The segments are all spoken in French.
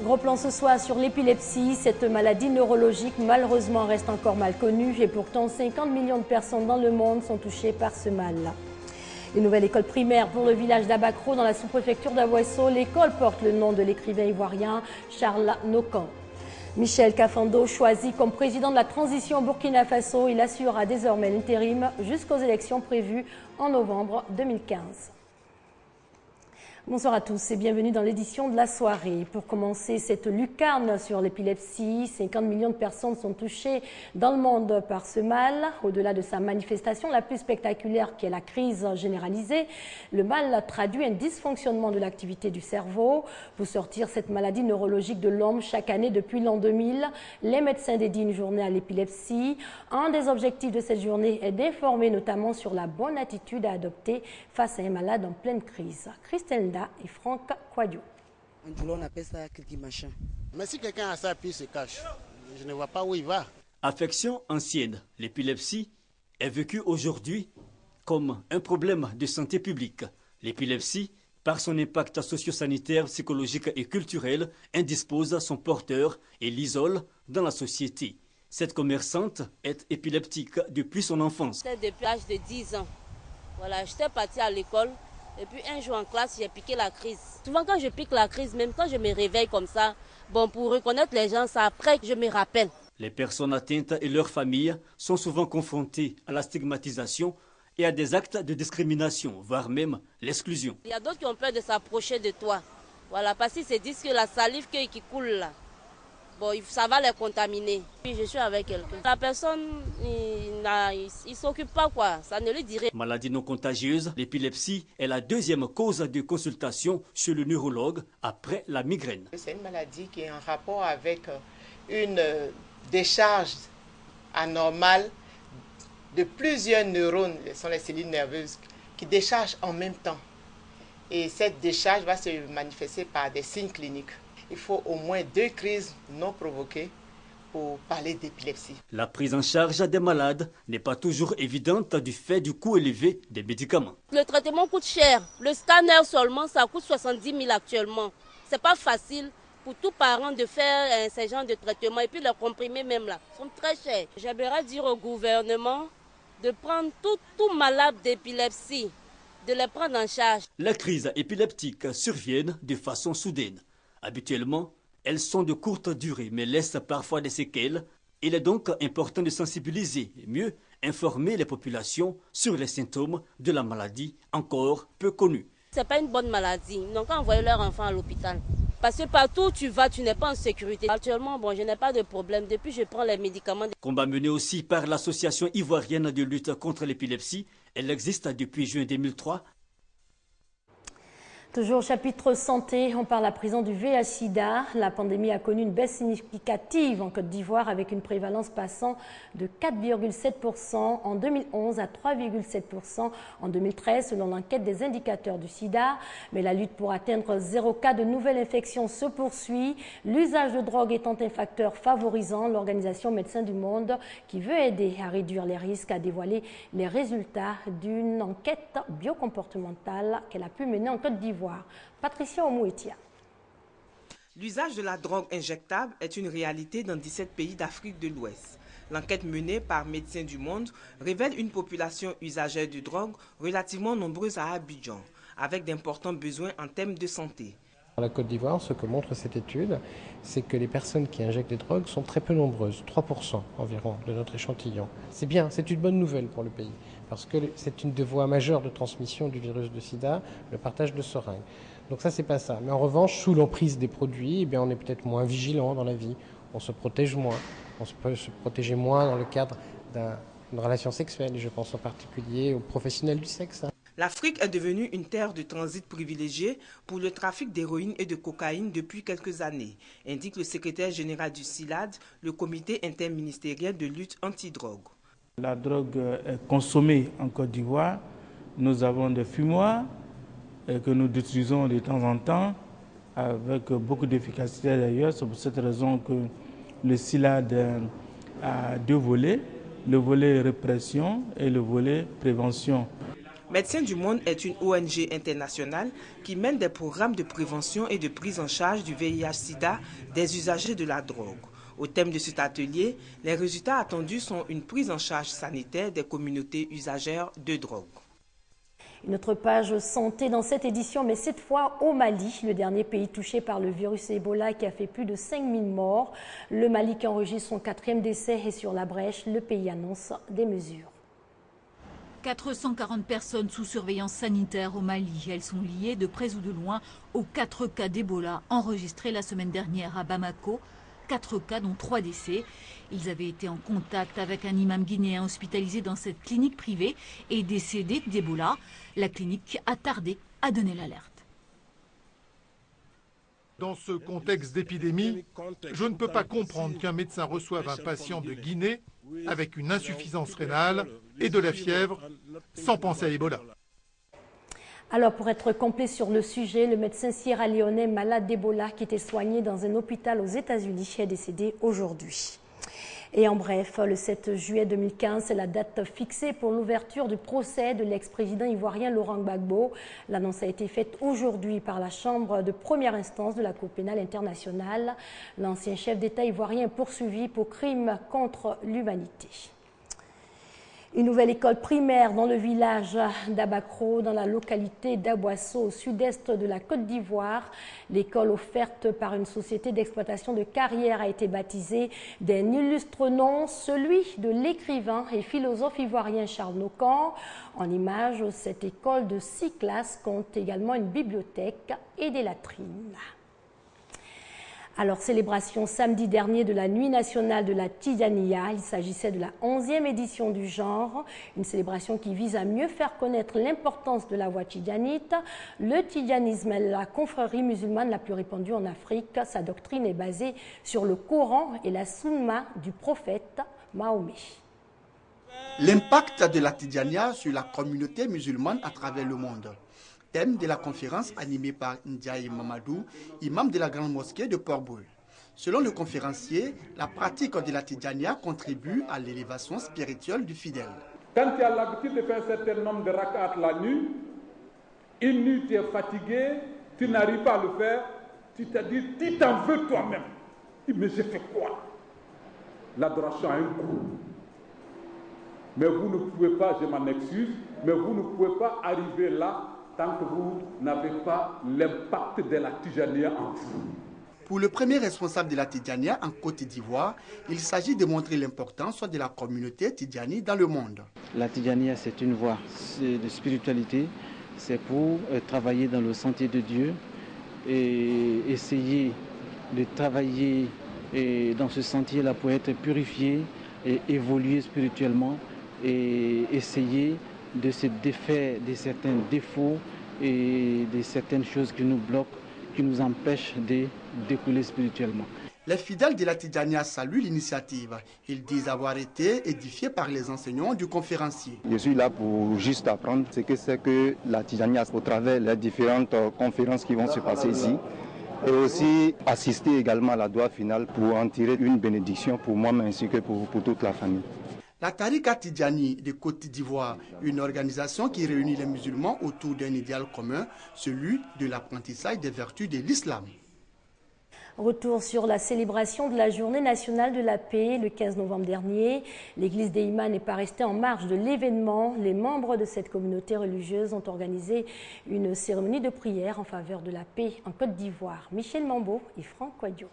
Gros plan ce soir sur l'épilepsie. Cette maladie neurologique malheureusement reste encore mal connue et pourtant 50 millions de personnes dans le monde sont touchées par ce mal. Une nouvelle école primaire pour le village d'Abakro dans la sous-préfecture d'Aboisseau. L'école porte le nom de l'écrivain ivoirien Charles Nokan. Michel Kafando choisi comme président de la transition au Burkina Faso. Il assurera désormais l'intérim jusqu'aux élections prévues en novembre 2015. Bonsoir à tous et bienvenue dans l'édition de la soirée. Pour commencer, cette lucarne sur l'épilepsie, 50 millions de personnes sont touchées dans le monde par ce mal. Au-delà de sa manifestation la plus spectaculaire qui est la crise généralisée, le mal traduit un dysfonctionnement de l'activité du cerveau. Pour sortir cette maladie neurologique de l'homme, chaque année depuis l'an 2000, les médecins dédient une journée à l'épilepsie. Un des objectifs de cette journée est d'informer notamment sur la bonne attitude à adopter face à un malade en pleine crise. Christelle et Franck Quadio. On appelle ça cliquet machin. Mais si quelqu'un a ça puis il se cache, je ne vois pas où il va. Affection ancienne, l'épilepsie est vécue aujourd'hui comme un problème de santé publique. L'épilepsie, par son impact socio-sanitaire, psychologique et culturel, indispose son porteur et l'isole dans la société. Cette commerçante est épileptique depuis son enfance. Depuis l'âge de 10 ans. Voilà, j'étais partie à l'école. Et puis un jour en classe, j'ai piqué la crise. Souvent quand je pique la crise, même quand je me réveille comme ça, bon, pour reconnaître les gens, c'est après que je me rappelle. Les personnes atteintes et leurs familles sont souvent confrontées à la stigmatisation et à des actes de discrimination, voire même l'exclusion. Il y a d'autres qui ont peur de s'approcher de toi. Voilà, parce qu'ils se disent que la salive qui coule là, bon, ça va les contaminer. Puis je suis avec quelqu'un. La personne, il s'occupe pas quoi, ça ne lui dirait. Maladie non contagieuse, l'épilepsie est la deuxième cause de consultation chez le neurologue après la migraine. C'est une maladie qui est en rapport avec une décharge anormale de plusieurs neurones, ce sont les cellules nerveuses, qui déchargent en même temps. Et cette décharge va se manifester par des signes cliniques. Il faut au moins 2 crises non provoquées pour parler d'épilepsie. La prise en charge des malades n'est pas toujours évidente du fait du coût élevé des médicaments. Le traitement coûte cher. Le scanner seulement, ça coûte 70 000 actuellement. C'est pas facile pour tout parent de faire ce genre de traitement. Et puis les comprimés même là sont très chers. J'aimerais dire au gouvernement de prendre tout malade d'épilepsie, de les prendre en charge. Les crises épileptiques surviennent de façon soudaine. Habituellement, elles sont de courte durée, mais laissent parfois des séquelles. Il est donc important de sensibiliser et mieux informer les populations sur les symptômes de la maladie encore peu connue. Ce n'est pas une bonne maladie, ils n'ont qu'à envoyer leur enfant à l'hôpital. Parce que partout où tu vas, tu n'es pas en sécurité. Actuellement, bon, je n'ai pas de problème. Depuis, je prends les médicaments. Combat mené aussi par l'Association ivoirienne de lutte contre l'épilepsie. Elle existe depuis juin 2003. Toujours au chapitre santé, on parle à présent du VIH-Sida. La pandémie a connu une baisse significative en Côte d'Ivoire avec une prévalence passant de 4,7% en 2011 à 3,7% en 2013 selon l'enquête des indicateurs du Sida. Mais la lutte pour atteindre 0 cas de nouvelle infection se poursuit. L'usage de drogue étant un facteur favorisant, l'organisation Médecins du Monde qui veut aider à réduire les risques a dévoilé les résultats d'une enquête biocomportementale qu'elle a pu mener en Côte d'Ivoire. Patricia Omouetia. L'usage de la drogue injectable est une réalité dans 17 pays d'Afrique de l'Ouest. L'enquête menée par Médecins du Monde révèle une population usagère de drogue relativement nombreuse à Abidjan, avec d'importants besoins en termes de santé. Dans la Côte d'Ivoire, ce que montre cette étude, c'est que les personnes qui injectent des drogues sont très peu nombreuses, 3% environ de notre échantillon. C'est bien, c'est une bonne nouvelle pour le pays, parce que c'est une des voies majeures de transmission du virus de sida, le partage de seringues. Donc ça, c'est pas ça. Mais en revanche, sous l'emprise des produits, eh bien, on est peut-être moins vigilant dans la vie, on se protège moins, on peut se protéger moins dans le cadre d'une relation sexuelle, et je pense en particulier aux professionnels du sexe. L'Afrique est devenue une terre de transit privilégiée pour le trafic d'héroïne et de cocaïne depuis quelques années, indique le secrétaire général du CILAD, le comité interministériel de lutte anti-drogue. La drogue est consommée en Côte d'Ivoire. Nous avons des fumoirs que nous utilisons de temps en temps avec beaucoup d'efficacité d'ailleurs. C'est pour cette raison que le CILAD a 2 volets, le volet répression et le volet prévention. Médecins du Monde est une ONG internationale qui mène des programmes de prévention et de prise en charge du VIH-Sida des usagers de la drogue. Au thème de cet atelier, les résultats attendus sont une prise en charge sanitaire des communautés usagères de drogue. Une autre page santé dans cette édition, mais cette fois au Mali, le dernier pays touché par le virus Ebola qui a fait plus de 5000 morts. Le Mali qui enregistre son 4e décès est sur la brèche. Le pays annonce des mesures. 440 personnes sous surveillance sanitaire au Mali. Elles sont liées de près ou de loin aux 4 cas d'Ebola enregistrés la semaine dernière à Bamako. 4 cas dont 3 décès. Ils avaient été en contact avec un imam guinéen hospitalisé dans cette clinique privée et décédé d'Ebola. La clinique a tardé à donner l'alerte. Dans ce contexte d'épidémie, je ne peux pas comprendre qu'un médecin reçoive un patient de Guinée avec une insuffisance rénale et de la fièvre sans penser à Ebola. Alors, pour être complet sur le sujet, le médecin sierra-léonais malade d'Ebola qui était soigné dans un hôpital aux États-Unis est décédé aujourd'hui. Et en bref, le 7 juillet 2015, c'est la date fixée pour l'ouverture du procès de l'ex-président ivoirien Laurent Gbagbo. L'annonce a été faite aujourd'hui par la Chambre de première instance de la Cour pénale internationale. L'ancien chef d'État ivoirien est poursuivi pour crimes contre l'humanité. Une nouvelle école primaire dans le village d'Abakro, dans la localité d'Aboisseau, au sud-est de la Côte d'Ivoire. L'école offerte par une société d'exploitation de carrière a été baptisée d'un illustre nom, celui de l'écrivain et philosophe ivoirien Charles Nocquan. En image, cette école de 6 classes compte également une bibliothèque et des latrines. Alors, célébration samedi dernier de la Nuit nationale de la Tidjaniya. Il s'agissait de la 11e édition du genre, une célébration qui vise à mieux faire connaître l'importance de la voie tidjanite. Le tidjanisme est la confrérie musulmane la plus répandue en Afrique. Sa doctrine est basée sur le Coran et la sunna du prophète Mahomet. L'impact de la Tidjaniya sur la communauté musulmane à travers le monde. Thème de la conférence animée par Ndiaye Mamadou, imam de la grande mosquée de Port-Bouil. Selon le conférencier, la pratique de la Tidjaniya contribue à l'élévation spirituelle du fidèle. Quand tu as l'habitude de faire un certain nombre de rak'at la nuit, une nuit tu es fatigué, tu n'arrives pas à le faire, tu te dis, tu t'en veux toi-même. Mais j'ai fait quoi? L'adoration a un coût. Mais vous ne pouvez pas, je m'en excuse, mais vous ne pouvez pas arriver là tant que vous n'avez pas l'impact de la Tidjaniya en vous. Pour le premier responsable de la Tidjaniya en Côte d'Ivoire, il s'agit de montrer l'importance de la communauté tidjani dans le monde. La Tidjaniya, c'est une voie de spiritualité, c'est pour travailler dans le sentier de Dieu et essayer de travailler dans ce sentier-là pour être purifié et évoluer spirituellement et essayer de se défaire de certains défauts et de certaines choses qui nous bloquent, qui nous empêchent de découler spirituellement. Les fidèles de la Tidjaniya saluent l'initiative. Ils disent avoir été édifiés par les enseignants du conférencier. Je suis là pour juste apprendre ce que c'est que la Tidjaniya au travers des différentes conférences qui vont se passer ici. Et aussi assister également à la doua finale pour en tirer une bénédiction pour moi ainsi que pour toute la famille. La Tariqa Tidjani de Côte d'Ivoire, une organisation qui réunit les musulmans autour d'un idéal commun, celui de l'apprentissage des vertus de l'islam. Retour sur la célébration de la Journée nationale de la paix le 15 novembre dernier. L'église des Imams n'est pas restée en marge de l'événement. Les membres de cette communauté religieuse ont organisé une cérémonie de prière en faveur de la paix en Côte d'Ivoire. Michel Mambo et Franck Quadio.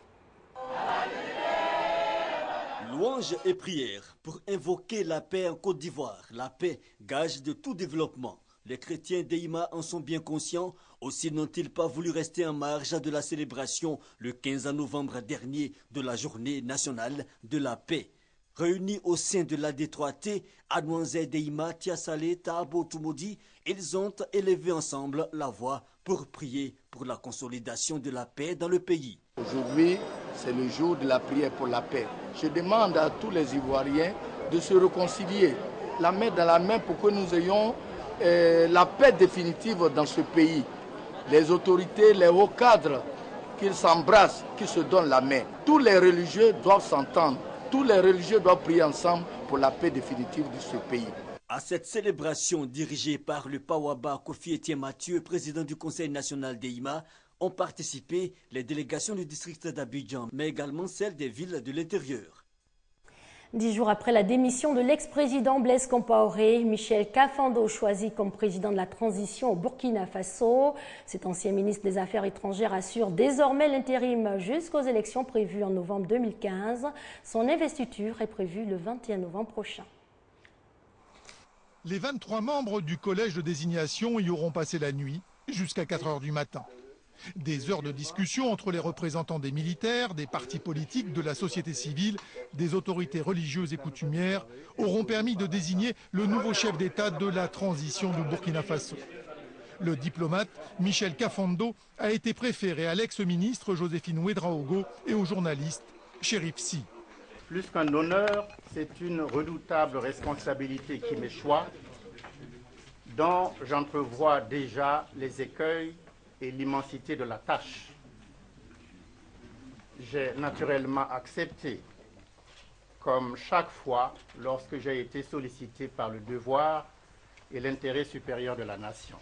Louanges et prières pour invoquer la paix en Côte d'Ivoire. La paix, gage de tout développement. Les chrétiens d'Eima en sont bien conscients, aussi n'ont-ils pas voulu rester en marge de la célébration le 15 novembre dernier de la Journée nationale de la paix. Réunis au sein de la D3T, Adouanzé d'Eima, Tiasalé, Taabo Tumodi, ils ont élevé ensemble la voix pour prier pour la consolidation de la paix dans le pays. Aujourd'hui, c'est le jour de la prière pour la paix. Je demande à tous les Ivoiriens de se réconcilier, la main dans la main pour que nous ayons la paix définitive dans ce pays. Les autorités, les hauts cadres, qu'ils s'embrassent, qu'ils se donnent la main. Tous les religieux doivent s'entendre. Tous les religieux doivent prier ensemble pour la paix définitive de ce pays. À cette célébration dirigée par le Pawaba Kofi Etienne Mathieu, président du Conseil national d'EIMA, ont participé les délégations du district d'Abidjan, mais également celles des villes de l'intérieur. 10 jours après la démission de l'ex-président Blaise Compaoré, Michel Kafando choisi comme président de la transition au Burkina Faso. Cet ancien ministre des Affaires étrangères assure désormais l'intérim jusqu'aux élections prévues en novembre 2015. Son investiture est prévue le 21 novembre prochain. Les 23 membres du collège de désignation y auront passé la nuit jusqu'à 4 heures du matin. Des heures de discussion entre les représentants des militaires, des partis politiques, de la société civile, des autorités religieuses et coutumières auront permis de désigner le nouveau chef d'État de la transition du Burkina Faso. Le diplomate Michel Kafando a été préféré à l'ex-ministre Joséphine Ouédraogo et au journaliste Chérif Sy. Plus qu'un honneur, c'est une redoutable responsabilité qui m'échoit, dont j'entrevois déjà les écueils et l'immensité de la tâche. J'ai naturellement accepté, comme chaque fois lorsque j'ai été sollicité par le devoir et l'intérêt supérieur de la nation.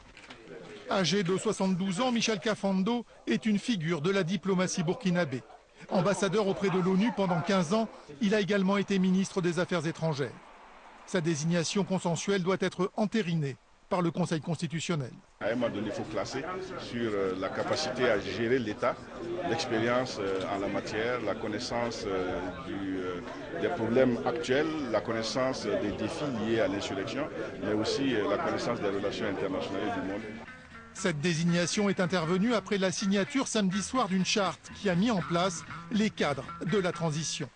Âgé de 72 ans, Michel Kafando est une figure de la diplomatie burkinabé. Ambassadeur auprès de l'ONU pendant 15 ans, il a également été ministre des Affaires étrangères. Sa désignation consensuelle doit être entérinée par le Conseil constitutionnel. À un moment donné, il faut classer sur la capacité à gérer l'État, l'expérience en la matière, la connaissance des problèmes actuels, la connaissance des défis liés à l'insurrection, mais aussi la connaissance des relations internationales du monde. Cette désignation est intervenue après la signature samedi soir d'une charte qui a mis en place les cadres de la transition.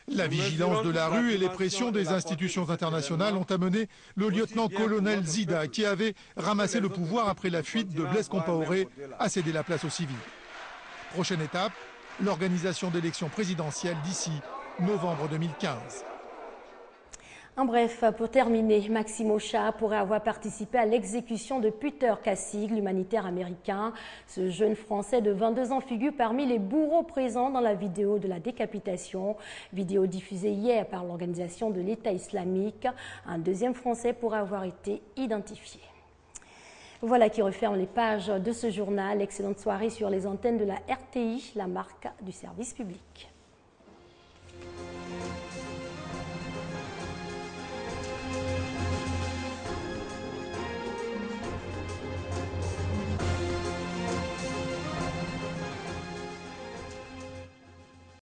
La vigilance de la rue et les pressions des institutions internationales ont amené le lieutenant-colonel Zida, qui avait ramassé le pouvoir après la fuite de Blaise Compaoré, à céder la place aux civils. Prochaine étape, l'organisation d'élections présidentielles d'ici novembre 2015. En bref, pour terminer, Maxime Ocha pourrait avoir participé à l'exécution de Peter Kassig, l'humanitaire américain. Ce jeune Français de 22 ans figure parmi les bourreaux présents dans la vidéo de la décapitation. Vidéo diffusée hier par l'organisation de l'État islamique. Un deuxième Français pourrait avoir été identifié. Voilà qui referme les pages de ce journal. Excellente soirée sur les antennes de la RTI, la marque du service public.